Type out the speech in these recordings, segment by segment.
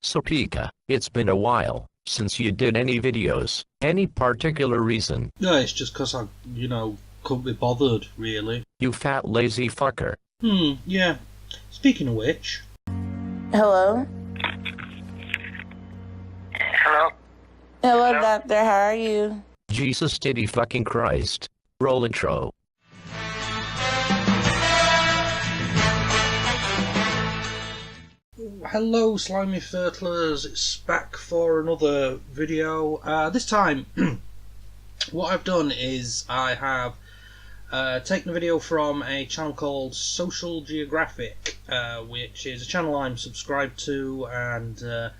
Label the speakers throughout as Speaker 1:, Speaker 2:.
Speaker 1: So Pika, it's been a while since you did any videos. Any particular reason?
Speaker 2: No, it's just 'cause I, couldn't be bothered, really.
Speaker 1: You fat lazy fucker.
Speaker 2: Yeah. Speaking of which...
Speaker 3: Hello?
Speaker 4: Hello?
Speaker 3: Hello, doctor, how are you?
Speaker 1: Jesus titty fucking Christ. Roll intro.
Speaker 2: Hello, slimy fertilers. It's back for another video. This time, what I've done is I have taken a video from a channel called Social Geographic, which is a channel I'm subscribed to, and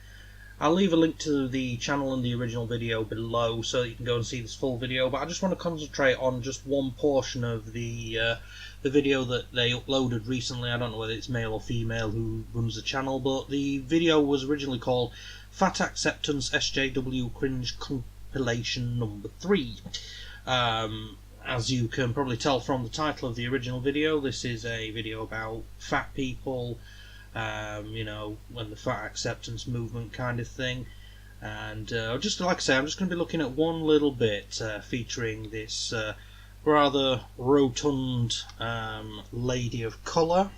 Speaker 2: I'll leave a link to the channel and the original video below so that you can go and see this full video, but I just want to concentrate on just one portion of the video that they uploaded recently. I don't know whether it's male or female who runs the channel, but the video was originally called Fat Acceptance SJW Cringe Compilation Number 3. As you can probably tell from the title of the original video, this is a video about fat people, when the fat acceptance movement kind of thing. And just like I say, I'm just going to be looking at one little bit featuring this rather rotund lady of colour,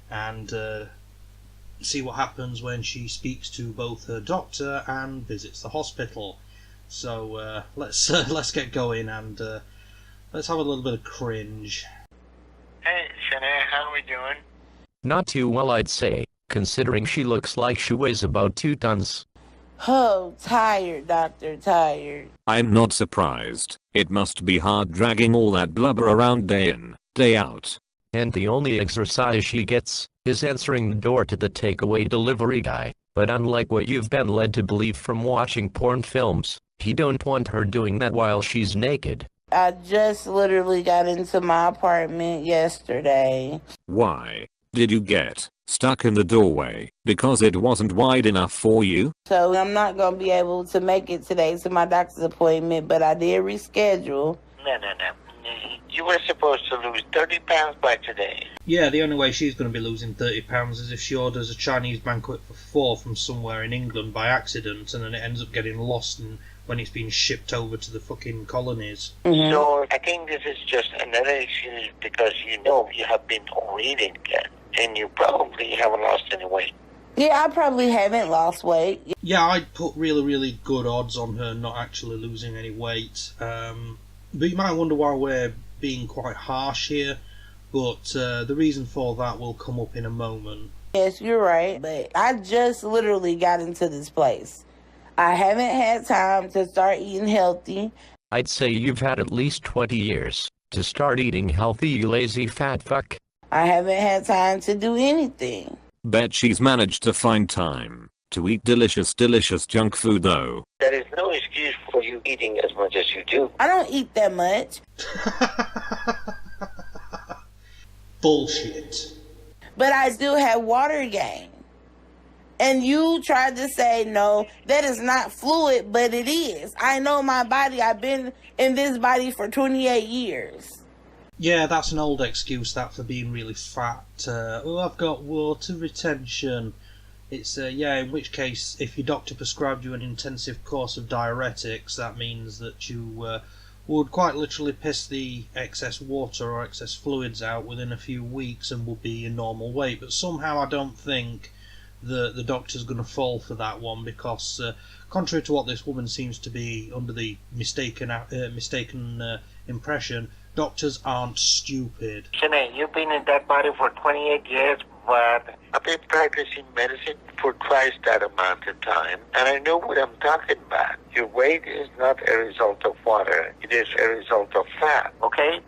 Speaker 2: and see what happens when she speaks to both her doctor and visits the hospital. So let's get going, and let's have a little bit of cringe.
Speaker 4: Hey, Shanae, how are we doing?
Speaker 1: Not too well, I'd say, considering she looks like she weighs about 2 tons.
Speaker 3: Oh, tired, doctor, tired.
Speaker 5: I'm not surprised. It must be hard dragging all that blubber around day in, day out.
Speaker 1: And the only exercise she gets is answering the door to the takeaway delivery guy. But unlike what you've been led to believe from watching porn films, he don't want her doing that while she's naked.
Speaker 3: I just literally got into my apartment yesterday.
Speaker 5: Why? Did you get stuck in the doorway because it wasn't wide enough for you?
Speaker 3: So I'm not going to be able to make it today to my doctor's appointment, but I did reschedule.
Speaker 4: No. You were supposed to lose 30 pounds by today.
Speaker 2: Yeah, the only way she's going to be losing £30 is if she orders a Chinese banquet for 4 from somewhere in England by accident, and then it ends up getting lost when it's being shipped over to the fucking colonies.
Speaker 4: So I think this is just another excuse because you have been overeating again, and you probably haven't lost any weight.
Speaker 3: Yeah, I probably haven't lost weight.
Speaker 2: Yeah, I'd put really, really good odds on her not actually losing any weight. But you might wonder why we're being quite harsh here, but the reason for that will come up in a moment.
Speaker 3: Yes, you're right, but I just literally got into this place. I haven't had time to start eating healthy.
Speaker 1: I'd say you've had at least 20 years to start eating healthy, you lazy fat fuck.
Speaker 3: I haven't had time to do anything.
Speaker 5: Bet she's managed to find time to eat delicious junk food though.
Speaker 4: There is no excuse for you eating as much as you do.
Speaker 3: I don't eat that much.
Speaker 2: Bullshit.
Speaker 3: But I still have water gain. And you tried to say, no, that is not fluid, but it is. I know my body. I've been in this body for 28 years.
Speaker 2: Yeah, that's an old excuse, that, for being really fat. I've got water retention. It's, in which case, if your doctor prescribed you an intensive course of diuretics, that means that you would quite literally piss the excess water or excess fluids out within a few weeks and would be your normal weight. But somehow I don't think the doctor's going to fall for that one, because contrary to what this woman seems to be under the mistaken impression, doctors aren't stupid.
Speaker 4: Shanae, you've been in that body for 28 years, but I've been practicing medicine for twice that amount of time, and I know what I'm talking about. Your weight is not a result of water, it is a result of fat, okay?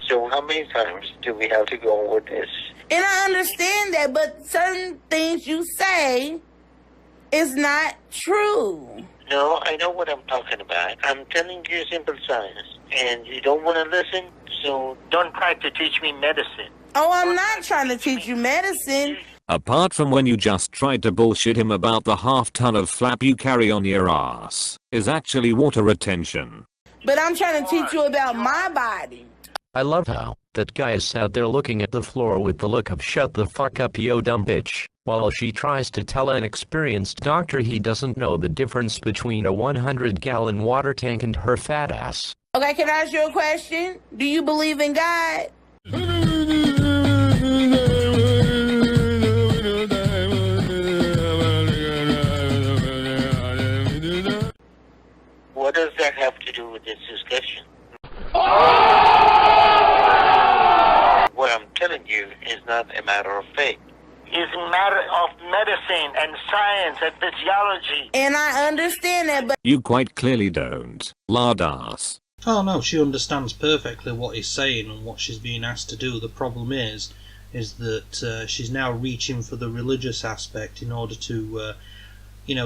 Speaker 4: So how many times do we have to go over this?
Speaker 3: And I understand that, but certain things you say is not true.
Speaker 4: No, I know what I'm talking about. I'm telling you simple science, and you don't want to listen, so don't try to teach me medicine.
Speaker 3: Oh, I'm not trying to teach you medicine.
Speaker 5: Apart from when you just tried to bullshit him about the half-ton of flap you carry on your ass, is actually water retention.
Speaker 3: But I'm trying to teach you about my body.
Speaker 1: I love how That guy is sat there looking at the floor with the look of "shut the fuck up, yo dumb bitch," while she tries to tell an experienced doctor he doesn't know the difference between a 100-gallon water tank and her fat ass.
Speaker 3: Okay, can I ask you a question? Do you believe in God?
Speaker 4: What does that have to do with this discussion? What I'm telling you is not a matter of faith. It's a matter of medicine and science and physiology.
Speaker 3: And I understand that, but
Speaker 5: You quite clearly don't. Lard ass.
Speaker 2: Oh no, she understands perfectly what he's saying and what she's being asked to do. The problem is that she's now reaching for the religious aspect in order to,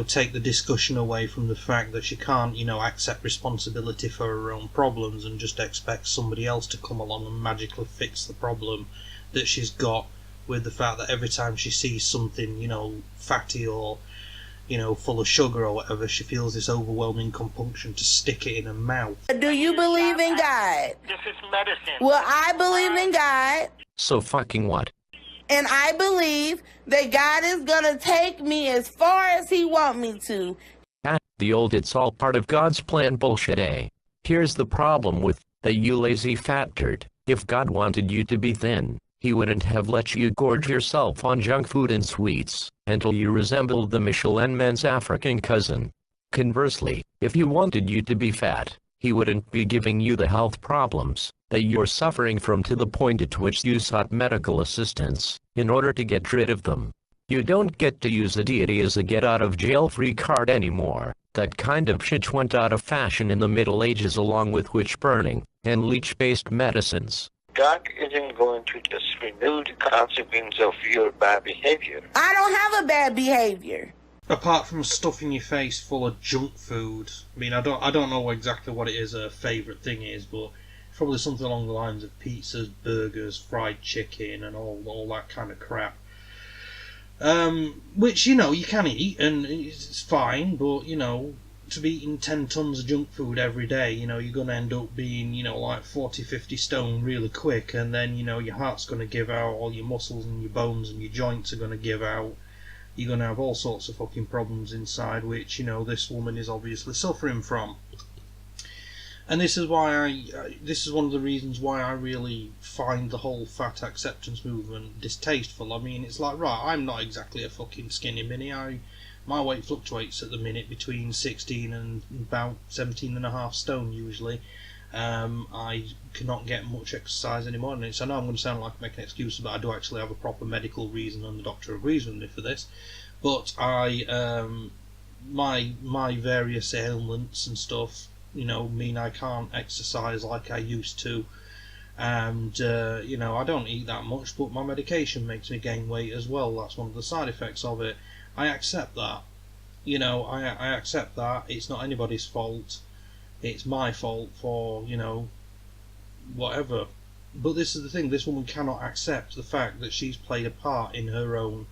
Speaker 2: take the discussion away from the fact that she can't, accept responsibility for her own problems and just expect somebody else to come along and magically fix the problem that she's got with the fact that every time she sees something, fatty or, full of sugar or whatever, she feels this overwhelming compunction to stick it in her mouth.
Speaker 3: do you believe in God?
Speaker 4: This is medicine.
Speaker 3: Well, I believe in God,
Speaker 1: So fucking what?
Speaker 3: and I believe that God is gonna take me as far as He want me to.
Speaker 1: Ah, the old "it's all part of God's plan" bullshit, eh? Here's the problem with that, you lazy fat turd. If God wanted you to be thin, He wouldn't have let you gorge yourself on junk food and sweets until you resembled the Michelin Man's African cousin. Conversely, if He wanted you to be fat, He wouldn't be giving you the health problems that you're suffering from to the point at which you sought medical assistance in order to get rid of them. You don't get to use a deity as a get-out-of-jail-free card anymore. That kind of shit went out of fashion in the Middle Ages, along with witch-burning and leech-based medicines.
Speaker 4: God isn't going to just remove the consequence of your bad behavior.
Speaker 3: I don't have a bad behavior.
Speaker 2: Apart from stuffing your face full of junk food, I mean, I don't know exactly what it is her favourite thing is, but probably something along the lines of pizzas, burgers, fried chicken, and all that kind of crap. Which, you can eat, and it's fine, but, to be eating 10 tons of junk food every day, you're going to end up being, like 40, 50 stone really quick, and then, your heart's going to give out, all your muscles and your bones and your joints are going to give out. You're going to have all sorts of fucking problems inside, which, this woman is obviously suffering from. And this is why this is one of the reasons why I really find the whole fat acceptance movement distasteful. I mean, it's like, right, I'm not exactly a fucking skinny mini. My weight fluctuates at the minute between 16 and about 17.5 stone usually. I cannot get much exercise anymore, and I know I'm going to sound like I'm making excuses, but I do actually have a proper medical reason, and the doctor agrees with me for this. But my various ailments and stuff, mean I can't exercise like I used to, and I don't eat that much, but my medication makes me gain weight as well. That's one of the side effects of it. I accept that. I accept that. It's not anybody's fault. It's my fault for, whatever. But this is the thing, this woman cannot accept the fact that she's played a part in her own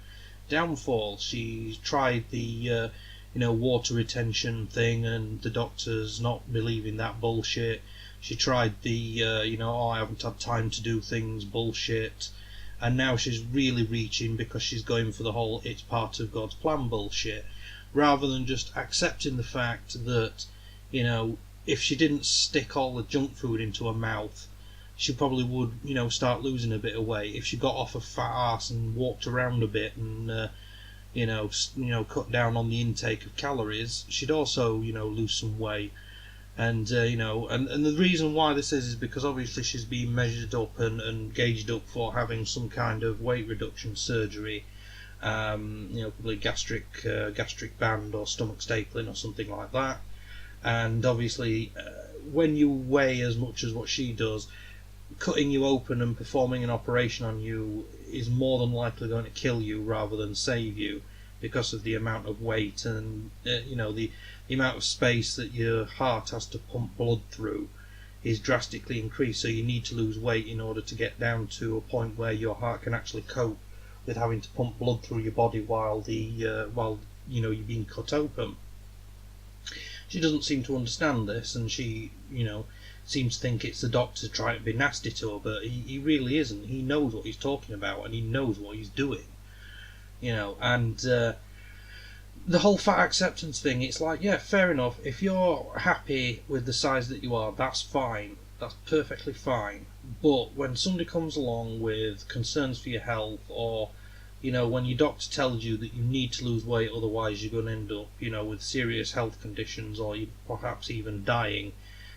Speaker 2: downfall. She's tried the, water retention thing, and the doctors not believing that bullshit. She tried the, I haven't had time to do things bullshit. And now she's really reaching because she's going for the whole "it's part of God's plan" bullshit, rather than just accepting the fact that, if she didn't stick all the junk food into her mouth, she probably would, start losing a bit of weight. If she got off her fat ass and walked around a bit and, cut down on the intake of calories, she'd also, lose some weight. And, and the reason why this is because obviously she's being measured up and gauged up for having some kind of weight reduction surgery, probably gastric band or stomach stapling or something like that. And obviously, when you weigh as much as what she does, cutting you open and performing an operation on you is more than likely going to kill you rather than save you, because of the amount of weight and the amount of space that your heart has to pump blood through is drastically increased. So you need to lose weight in order to get down to a point where your heart can actually cope with having to pump blood through your body while you're being cut open. She doesn't seem to understand this, and she seems to think it's the doctor trying to be nasty to her, but he really isn't. He knows what he's talking about, and he knows what he's doing. You know, and the whole fat acceptance thing, it's like, yeah, fair enough. If you're happy with the size that you are, that's fine. That's perfectly fine. But when somebody comes along with concerns for your health, or, you know, when your doctor tells you that you need to lose weight, otherwise you're going to end up, you know, with serious health conditions, or you perhaps even dying,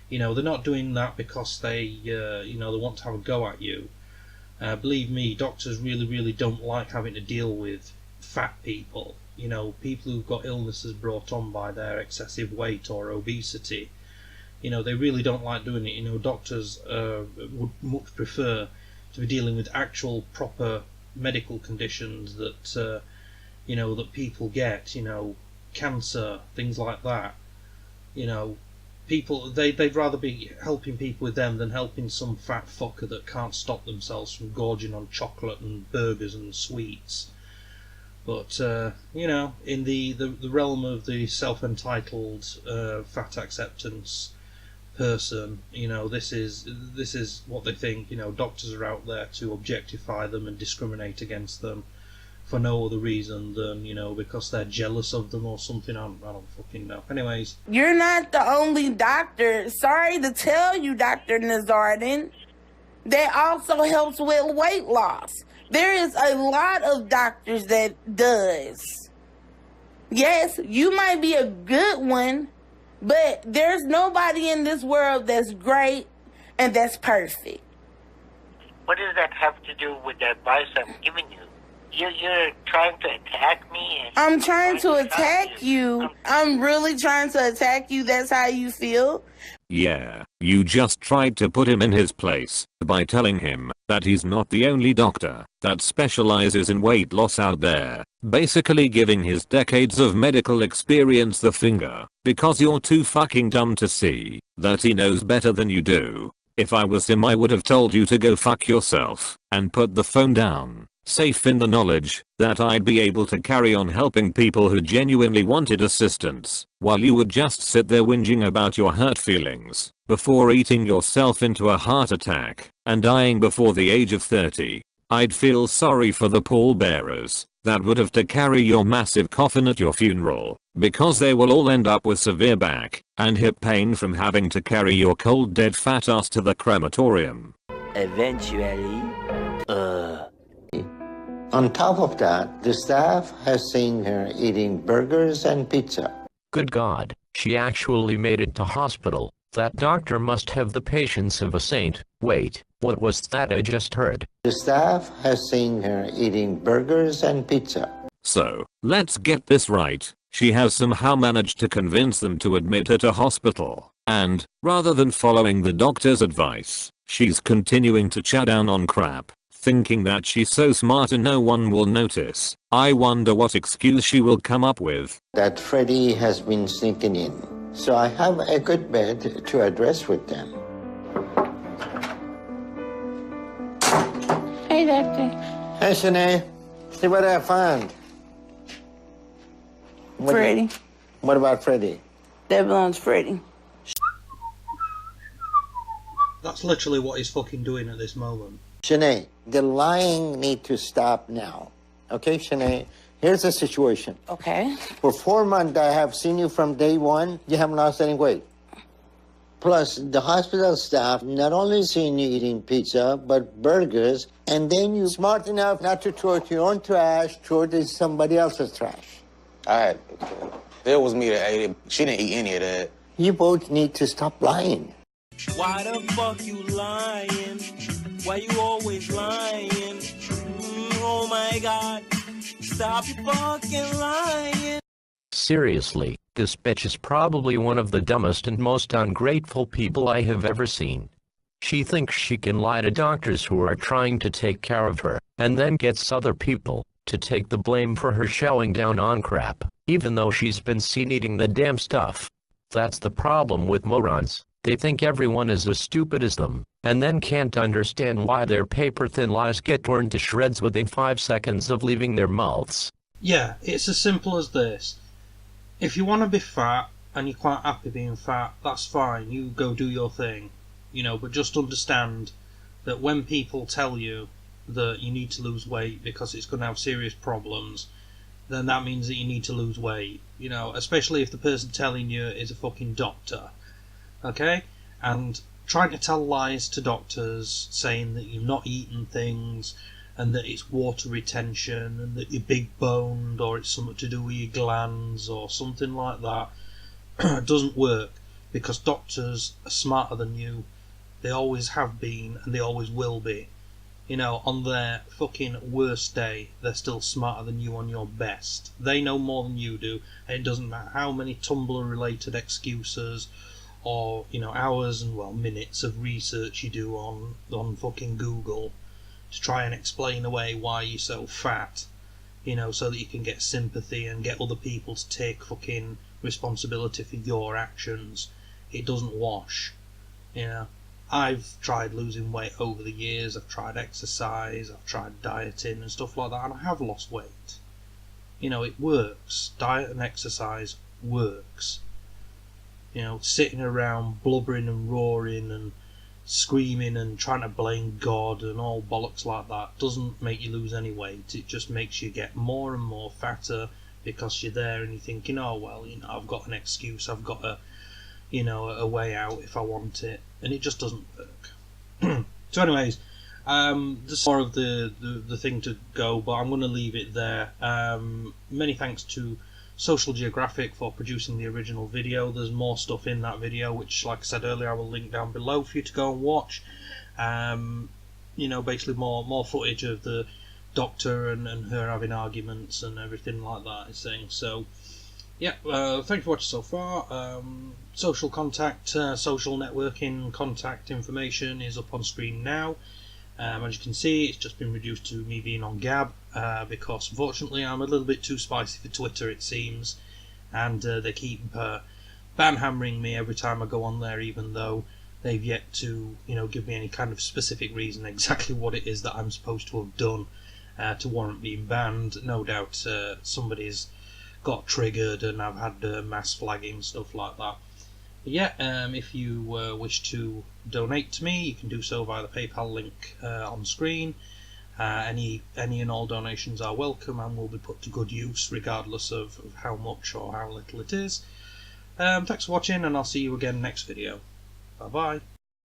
Speaker 2: you know, they're not doing that because they, you know, they want to have a go at you. Believe me, doctors really don't like having to deal with fat people. You know, people who've got illnesses brought on by their excessive weight or obesity. You know, they really don't like doing it. You know, doctors would much prefer to be dealing with actual proper medical conditions that, you know, that people get. You know, cancer, things like that. You know, people, they'd rather be helping people with them than helping some fat fucker that can't stop themselves from gorging on chocolate and burgers and sweets. But, you know, in the realm of the self-entitled fat acceptance person, you know, this is what they think. You know, doctors are out there to objectify them and discriminate against them for no other reason than, you know, because they're jealous of them or something. I don't fucking know. Anyways.
Speaker 3: You're not the only doctor. Sorry to tell you, Dr. Nazardin. That also helps with weight loss. There is a lot of doctors that does. Yes, you might be a good one, but there's nobody in this world that's great and that's perfect.
Speaker 4: What does that have to do with the advice I'm giving you? You're trying to attack me?
Speaker 3: I'm trying to attack you. I'm really trying to attack you. That's how you feel?
Speaker 5: Yeah, you just tried to put him in his place by telling him that he's not the only doctor that specializes in weight loss out there, basically giving his decades of medical experience the finger, because you're too fucking dumb to see that he knows better than you do. If I was him, I would have told you to go fuck yourself and put the phone down, safe in the knowledge that I'd be able to carry on helping people who genuinely wanted assistance, while you would just sit there whinging about your hurt feelings, before eating yourself into a heart attack and dying before the age of 30. I'd feel sorry for the pallbearers that would have to carry your massive coffin at your funeral, because they will all end up with severe back and hip pain from having to carry your cold dead fat ass to the crematorium.
Speaker 6: Eventually,
Speaker 7: On top of that, the staff has seen her eating burgers and pizza.
Speaker 1: Good God, she actually made it to hospital. That doctor must have the patience of a saint. Wait, what was that I just heard?
Speaker 7: The staff has seen her eating burgers and pizza.
Speaker 5: So, let's get this right. She has somehow managed to convince them to admit her to hospital, and, rather than following the doctor's advice, she's continuing to chow down on crap, thinking that she's so smart and no one will notice. I wonder what excuse she will come up with.
Speaker 7: That Freddy has been sneaking in. So I have a good bed to address with them.
Speaker 3: Hey, doctor.
Speaker 7: Hey, Shanae. See what I found.
Speaker 3: Freddy.
Speaker 7: What about Freddy?
Speaker 3: That belongs to Freddy.
Speaker 2: That's literally what he's fucking doing at this moment.
Speaker 7: Shanae, the lying need to stop now. Okay, Shanae? Here's the situation.
Speaker 3: Okay.
Speaker 7: For 4 months, I have seen you from day one. You haven't lost any weight. Plus, the hospital staff not only seen you eating pizza, but burgers, and then you smart enough not to throw it to your own trash, throw it to somebody else's trash.
Speaker 8: It was me that ate it. She didn't eat any of that.
Speaker 7: You both need to stop lying.
Speaker 6: why the fuck you lying? Why you always lying? Oh my God, stop your fucking lying.
Speaker 1: Seriously, this bitch is probably one of the dumbest and most ungrateful people I have ever seen. She thinks she can lie to doctors who are trying to take care of her, and then gets other people to take the blame for her showing down on crap, even though she's been seen eating the damn stuff. That's the problem with morons. They think everyone is as stupid as them, and then can't understand why their paper-thin lies get torn to shreds within 5 seconds of leaving their mouths.
Speaker 2: Yeah, it's as simple as this. If you want to be fat, and you're quite happy being fat, that's fine, you go do your thing. you know, but just understand that when people tell you that you need to lose weight because it's going to have serious problems, then that means that you need to lose weight, you know, especially if the person telling you is a fucking doctor, okay? And trying to tell lies to doctors, saying that you're not eating things, and that it's water retention, and that you're big boned, or it's something to do with your glands, or something like that, doesn't work, because doctors are smarter than you. They always have been, and they always will be. You know, on their fucking worst day, they're still smarter than you on your best. They know more than you do, and it doesn't matter how many Tumblr-related excuses or, you know, hours and, well, minutes of research you do on fucking Google to try and explain away why you're so fat, you know, so that you can get sympathy and get other people to take fucking responsibility for your actions. It doesn't wash, you know. I've tried losing weight over the years, I've tried exercise, I've tried dieting and stuff like that, and I have lost weight. You know, it works. Diet and exercise works. You know, sitting around blubbering and roaring and screaming and trying to blame God and all bollocks like that doesn't make you lose any weight. It just makes you get more and more fatter because you're there and you're thinking, oh well, you know, I've got an excuse, I've got a, you know, a way out if I want it, and it just doesn't work. So anyways, there's more of the thing to go, but I'm going to leave it there. Many thanks to Social Geographic for producing the original video. There's more stuff in that video, which, like I said earlier, I will link down below for you to go and watch. You know, basically more footage of the doctor and her having arguments and everything like that, is saying. So yeah, thank you for watching so far. Social contact, social networking contact information is up on screen now. As you can see, it's just been reduced to me being on Gab, because unfortunately I'm a little bit too spicy for Twitter, it seems, and they keep ban-hammering me every time I go on there, even though they've yet to, you know, give me any kind of specific reason exactly what it is that I'm supposed to have done to warrant being banned. No doubt somebody's got triggered and I've had mass flagging, stuff like that. But yeah, if you wish to donate to me, you can do so via the PayPal link on screen. Any and all donations are welcome and will be put to good use, regardless of how much or how little it is. Thanks for watching, and I'll see you again next video. Bye bye.